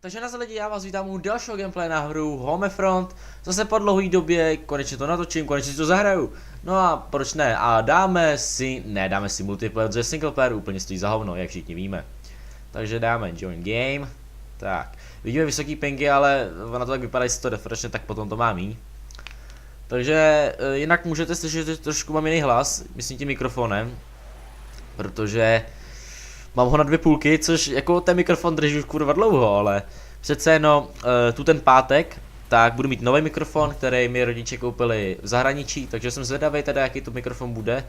Takže na lidi, já vás vítám u dalšího gameplay na hru Homefront. Zase po dlouhé době, konečně to natočím, konečně si to zahraju. No a proč ne? A dáme si multiplayer, protože single player úplně stojí za hovno, jak všichni víme. Takže dáme join game. Tak, vidíme vysoký pingy, ale na to tak vypadá, jestli to refreshne, tak potom to má mít. Takže jinak můžete slyšet, že trošku mám jiný hlas, myslím tím mikrofonem. Protože mám ho na dvě půlky, což jako ten mikrofon drží už kurva dlouho, ale přece jenom tu ten pátek, tak budu mít nový mikrofon, který mi rodiče koupili v zahraničí, takže jsem zvědavý teda, jaký to mikrofon bude.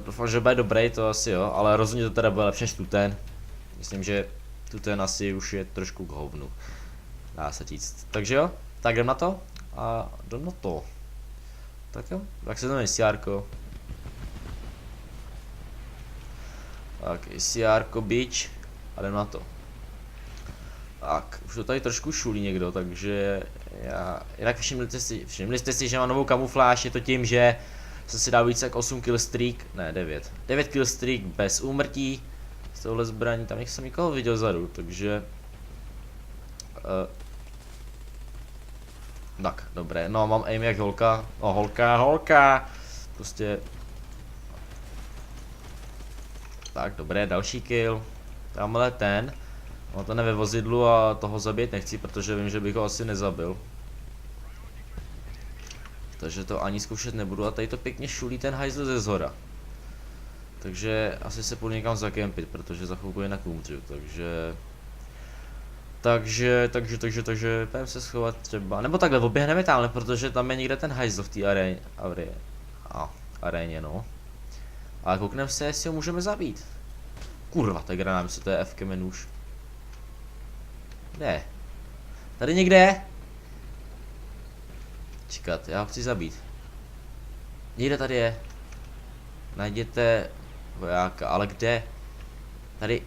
Doufám, že bude dobrý, to asi jo, ale rozhodně to teda bude lepší než tu ten. Myslím, že tu ten asi už je trošku k hovnu, dá se říct. Takže jo, tak jdem na to a jdem na to. Tak jo, tak se to jmenuje Siárko. Tak, ICR Beach a jdem na to. Tak, už to tady trošku šulí někdo, takže já... Jinak všimli jste si, že mám novou kamufláž, je to tím, že jsem si dal více jak 8 kill streak, ne 9. 9 kill streak bez úmrtí, z tohohle zbraní, tam jsem nikoho viděl vzadu, takže... Tak, dobré, no mám aim jak holka, no holka, prostě... Tak, dobré, další kill. Tamhle ten. On to ve vozidlu a toho zabít nechci, protože vím, že bych ho asi nezabil. Takže to ani zkoušet nebudu a tady to pěkně šulí ten hajzl ze zhora. Takže asi se půjdu někam zakempit, protože za chvilku jinak umřu, takže půjdeme se schovat třeba, nebo takhle oběhneme tamhle, protože tam je někde ten hajzl v té aréně, no. Ale koukneme se, jestli ho můžeme zabít. Kurva, tak granát, myslím, to je F už. Kde? Tady někde? Čekat, já ho chci zabít. Někde tady je. Najděte vojáka, ale kde? Tady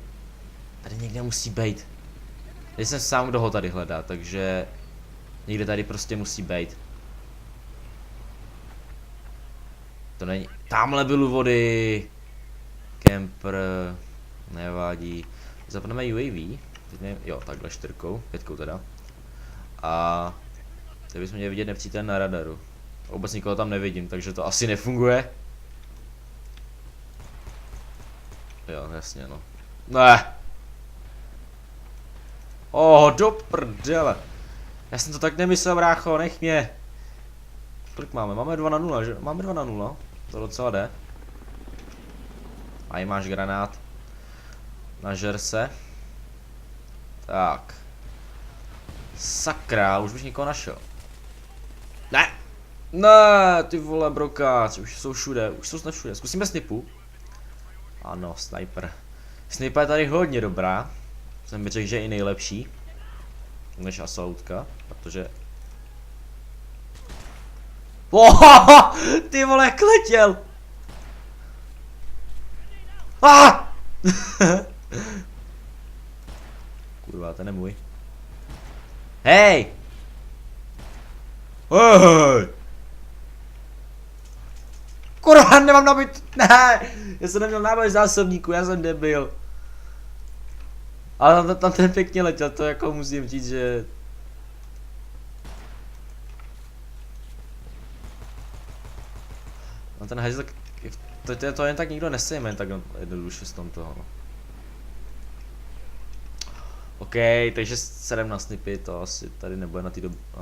někde musí být. Jsem sám, kdo ho tady hledá, takže někde tady prostě musí být. To není. Tamhle byl u vody. Camper. Nevadí. Zapneme UAV. Jo, takhle 4, 5 teda. A teď bychom měli vidět nepřítel na radaru. Vůbec nikoho tam nevidím, takže to asi nefunguje. Jo, jasně no. Ne. Do prdele. Já jsem to tak nemyslel, brácho, nech mě. Kolik máme? Máme 2-0, že? Máme 2-0. To docela jde. Aí máš granát. Nažer se. Tak. Sakra, už bych někoho našel. Ne! Ne, ty vole brokáč, už jsou všude, už jsou snad všude. Zkusíme snipu. Ano, sniper. Snipa je tady hodně dobrá. Jsem by řekl, že je i nejlepší. Než asautka, protože... Ty vole, jak letěl! Kurva, ten je můj. Hej! Hej! Kurva, nemám nabít. Ne! Já jsem neměl náboj zásobníku, já jsem debil. Ale tam ten pěkně letěl, to jako musím říct, že... No ten hajzl, to jen tak nikdo nesejme, jen tak jednoduše z toho. OK, takže 7 na snipy, to asi tady nebude na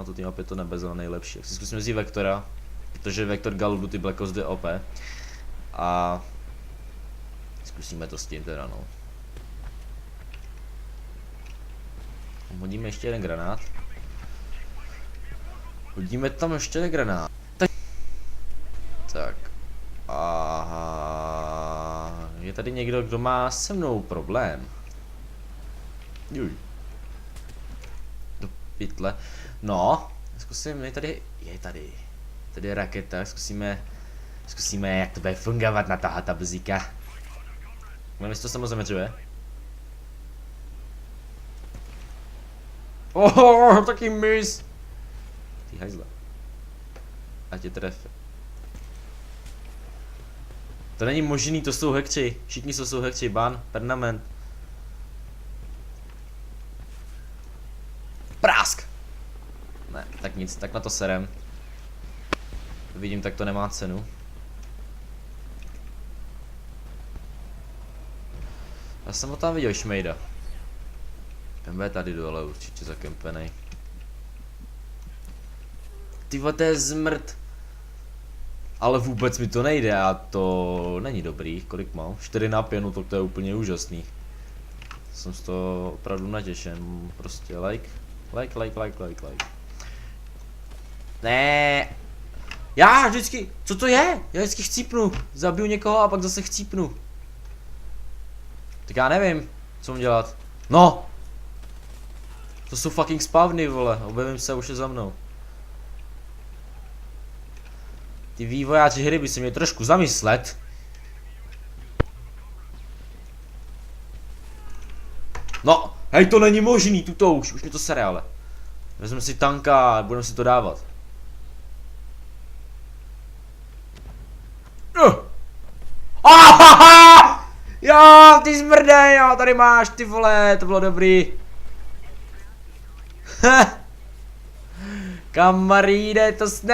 to tým mapě to nebezel nejlepší. Jak si zkusíme vzít Vektora, protože Vektor Galudu ty Black Ops jde OP. A zkusíme to s tím teda no. Hodíme ještě jeden granát. Hodíme tam ještě jeden granát. Tak. Aha. Je tady někdo, kdo má se mnou problém. Juj. Do pytle. No, zkusíme, tady je raketa, zkusíme, jak to bude fungovat na ta bzíka. Můžeme, jestli to samozřejmě dřeve. Taky mis. Ty hajzle. Ať je trefe. To není možný, to jsou hekři. Všichni jsou hekři, ban, permanent. Prásk! Ne, tak nic, tak na to serem. Vidím, tak to nemá cenu. Já jsem ho tam viděl, šmejda. Ten bude tady dole určitě zakempenej. Ty vole, to je zmrt. Ale vůbec mi to nejde a to není dobrý. Kolik mám? 4 na 5, no to je úplně úžasný. Jsem z toho opravdu natěšen. Prostě like. Ne. Já vždycky, co to je? Já vždycky chcípnu. Zabiju někoho a pak zase chcípnu. Tak já nevím, co mám dělat. No! To jsou fucking spavny, vole. Objevím se, už je za mnou. Ty vývojáři hry by se měli trošku zamyslet. No, hej, to není možný, tuto už mi to sere, ale. Vezmeme si tanka a budeme si to dávat. Jo, ty zmrde, jo, tady máš, ty vole, to bylo dobrý. Kamaríde, to jsi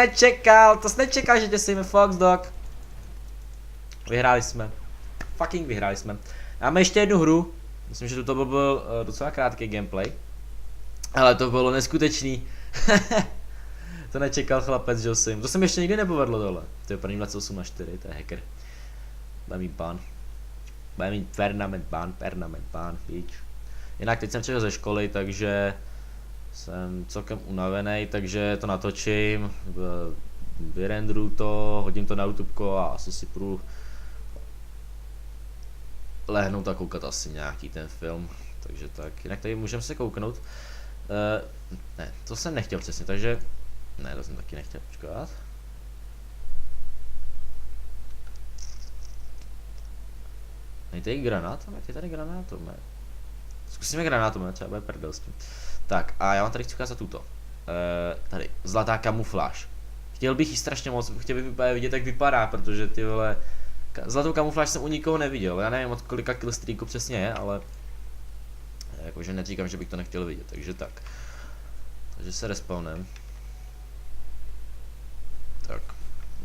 nečekal, že tě sejme Fox Dog. Vyhráli jsme. Fucking vyhráli jsme. Máme ještě jednu hru. Myslím, že to byl docela krátký gameplay. Ale to bylo neskutečný. To nečekal chlapec, že jsem. To se mi ještě nikdy nepovedlo dole. To je první 28 na 4, to je hacker. Bude mít ban. Bude mít permanent ban, víč. Jinak teď jsem přišel ze školy, takže jsem celkem unavený, takže to natočím, vyrenderuju to, hodím to na YouTubeko a asi si půjdu lehnout a koukat asi nějaký ten film, takže tak, jinak tady můžeme se kouknout. Ne, to jsem nechtěl přesně, takže, ne, to jsem taky nechtěl, počkat. Je tady granátomet, je tady granátomet. Zkusíme granátomet, třeba bude prdel s tím. Tak a já vám tady chci ukázat tuto. Tady, zlatá kamufláž. Chtěl bych ji strašně moc, chtěl bych vidět, jak vypadá, protože ty vole, zlatou kamufláž jsem u nikoho neviděl. Já nevím, od kolika killstreaků přesně je, ale jakože neříkám, že bych to nechtěl vidět, takže tak. Takže se respawnem. Tak,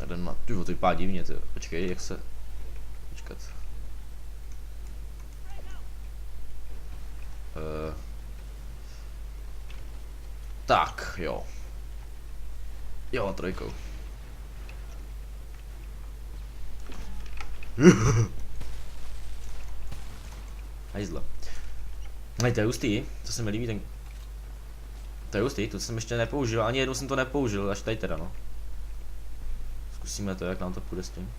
jeden má, to vypadá divně, ty. Počkej, jak se, počkat. Tak, jo. Jo, trojkou. Hajzle. Hej, to je hustý, to se mi líbí ten... To je hustý, to jsem ještě nepoužil, ani jednou jsem to nepoužil, až tady teda, no. Zkusíme to, jak nám to půjde s tím.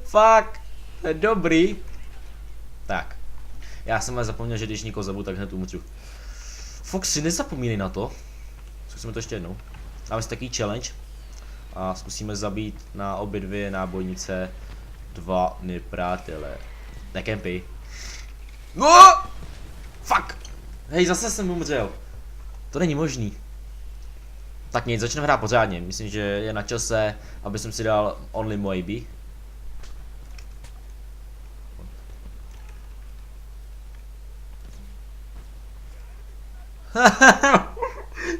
Fuck, to je dobrý. Tak. Já jsem ale zapomněl, že když někoho zabu, tak hned umřu. Foxy, nezapomínej na to. Zkusíme to ještě jednou. Dáme si takový challenge. A zkusíme zabít na obě dvě nábojnice 2 nepřátele. Nekempy. No! Fuck! Hej, zase jsem umřel. To není možný. Tak nic, začneme hrát pořádně. Myslím, že je na čase, aby jsem si dal Only Moibi.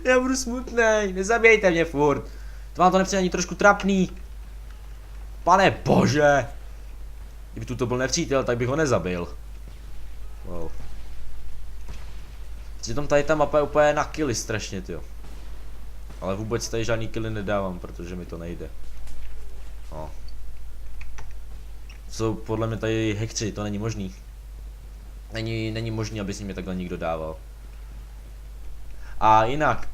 Já budu smutnej, nezabijejte mě furt. To vám to nepřijde ani trošku trapný. Pane bože. Kdyby tu to byl nepřítel, tak bych ho nezabil. Wow. Přitom tady ta mapa je úplně na killy strašně, tyjo. Ale vůbec tady žádný killy nedávám, protože mi to nejde. No. Jsou podle mě tady hackři, to není možný. Není možný, aby si mě takhle někdo dával. A jinak,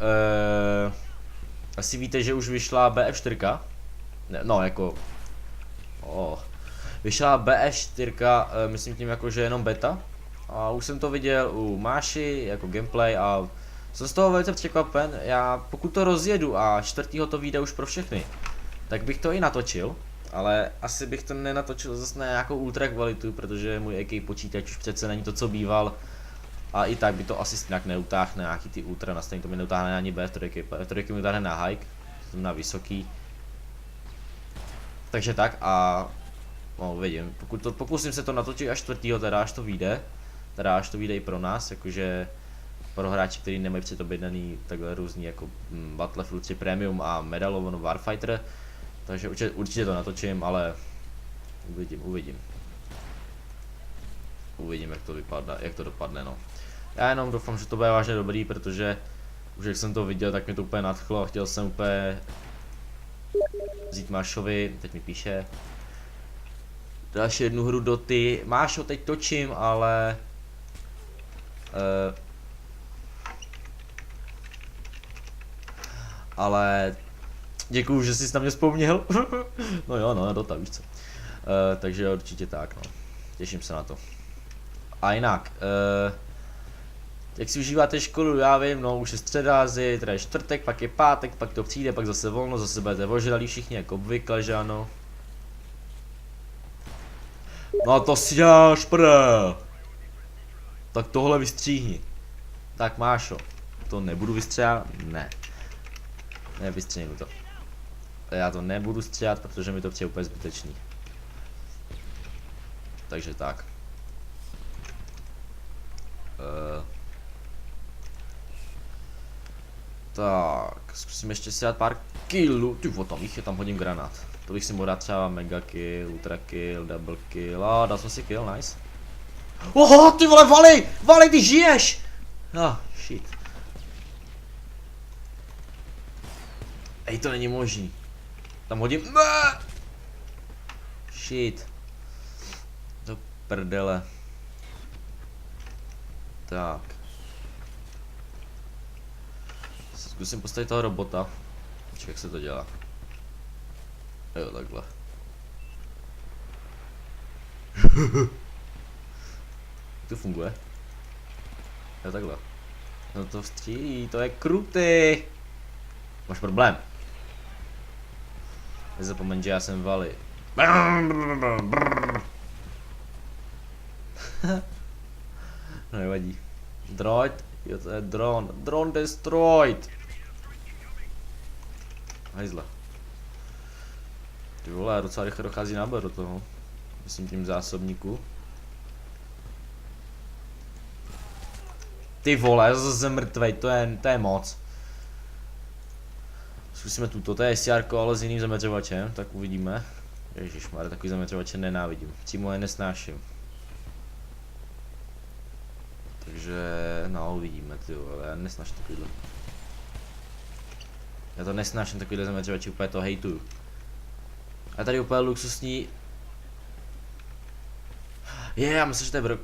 asi víte, že už vyšla BF4. Ne, no jako, vyšla BF4, myslím tím jako, že jenom beta. A už jsem to viděl u Máši, jako gameplay a jsem z toho velice překvapen. Já pokud to rozjedu a 4. to vyjde už pro všechny, tak bych to i natočil. Ale asi bych to nenatočil zase na nějakou ultra kvalitu, protože můj AK počítač už přece není to, co býval. A i tak by to asi nějak neutáhne, nějaký ty ultra nastavení, to mi neutáhne ani BF3, BF3 mi utáhne na hike, jsem na vysoký. Takže tak a, no vidím, pokusím se to natočit až 4. teda, až to vyjde, teda až to vyjde i pro nás, jakože pro hráči, kteří nemají předobjednaný takhle různý jako Battlefield 3 Premium a Medal of Honor Warfighter, takže určitě to natočím, ale uvidím, jak to dopadne, no. Já jenom doufám, že to bude vážně dobrý, protože už jak jsem to viděl, tak mě to úplně nadchlo a chtěl jsem úplně vzít Mášovi, teď mi píše další jednu hru Doty. Mášo, teď točím, ale děkuju, že jsi na mě vzpomněl. No jo, no, Dota, víš co. Takže určitě tak, no. Těším se na to. A jinak, jak si užíváte školu, já vím, no už je středa, zítra je čtvrtek, pak je pátek, pak to přijde, pak zase volno, zase budete ožralí všichni jako obvykle, že ano. No to si děláš prá. Tak tohle vystříhni. Tak Mášo, to nebudu vystřelat, ne. Nevystřihnu to. Já to nebudu stříhat, protože mi to přijde úplně zbytečný. Takže tak. Tak, zkusím ještě si dát pár killů. Ty tam jich je, tam hodím granát. To bych si mohl dát třeba mega kill, ultra kill, double kill. A dal jsem si kill, nice. Oho, ty vole, Vali, ty žiješ! Shit. Ej, to není možný. Tam hodím. Shit. Do prdele. Tak. Zkusím postavit toho robota. Počkej, jak se to dělá. Jo, takhle. Jak to funguje? Jo, takhle. No to vstřílí, to je krutý. Máš problém. Nezapomeň, že já jsem Vali. No nevadí. Droid? Jo, to je dron. Dron destroyed. Hajzle. Ty vole, docela rychle dochází nábor do toho. Myslím tím zásobníku. Ty vole, zase mrtvej, to je moc. Zkusíme tuto, to je SR, ale s jiným zaměřovačem, tak uvidíme. Ježišmarja, takový zaměřovače nenávidím, přímo je nesnáším. Takže, no uvidíme, ty vole, já nesnáším takovýhle. Já to nesnáším takovýhle zaměřovače, úplně to hejtuju. A tady úplně luxusní. Já myslím, že to je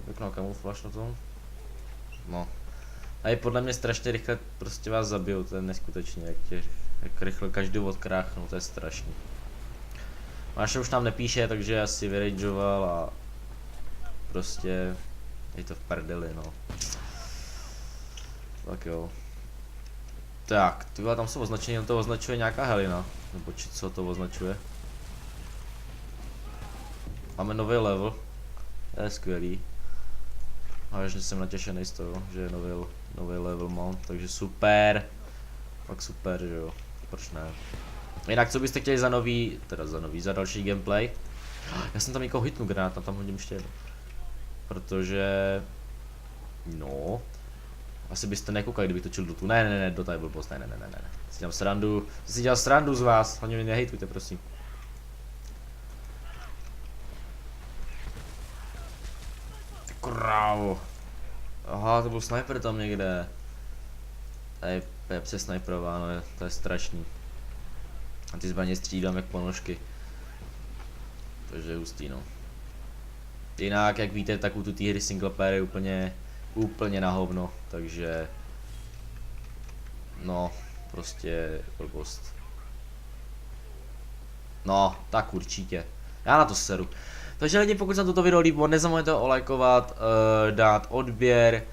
pěkná kamufláž na tom. No. A je podle mě strašně rychle prostě vás zabijou, to je neskutečně, jak rychle každý odkráchnou, to je strašný. Máša už nám nepíše, takže asi vyrageoval a prostě je to v prdeli, no. Tak jo. Tak, tyhle tam jsou označení, to označuje nějaká helina, nebo či co to označuje. Máme nový level, to je skvělý. A vážně jsem natěšený z toho, že je nový level mám, takže super. Fakt super, že jo, proč ne. Jinak co byste chtěli za další gameplay? Já jsem tam někoho hitnu granát, tam hodím ještě jedno. Protože, no, asi byste nekoukali, kdybych točil Dotu. Ne, Dota je blbost, ne. Si dělal srandu z vás, hlavně mě nehejtujte, prosím. Krávo. Aha, to byl sniper tam někde. To je přes sniperová, no to je strašný. A ty zbraně střídám jak ponožky. Takže je hustý, no. Jinak, jak víte, tak u té hry single player je úplně na hovno, takže no, prostě blbost. No, tak určitě. Já na to seru. Takže lidi, pokud se toto video líbilo, nezapomeňte olajkovat, dát odběr,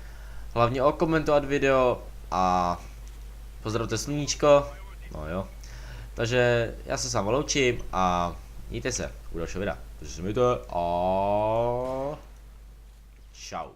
hlavně okomentovat video a pozdravte sluníčko, no jo. Takže já se s vámi loučím a mějte se u dalšího videa. Takže se mějte a čau.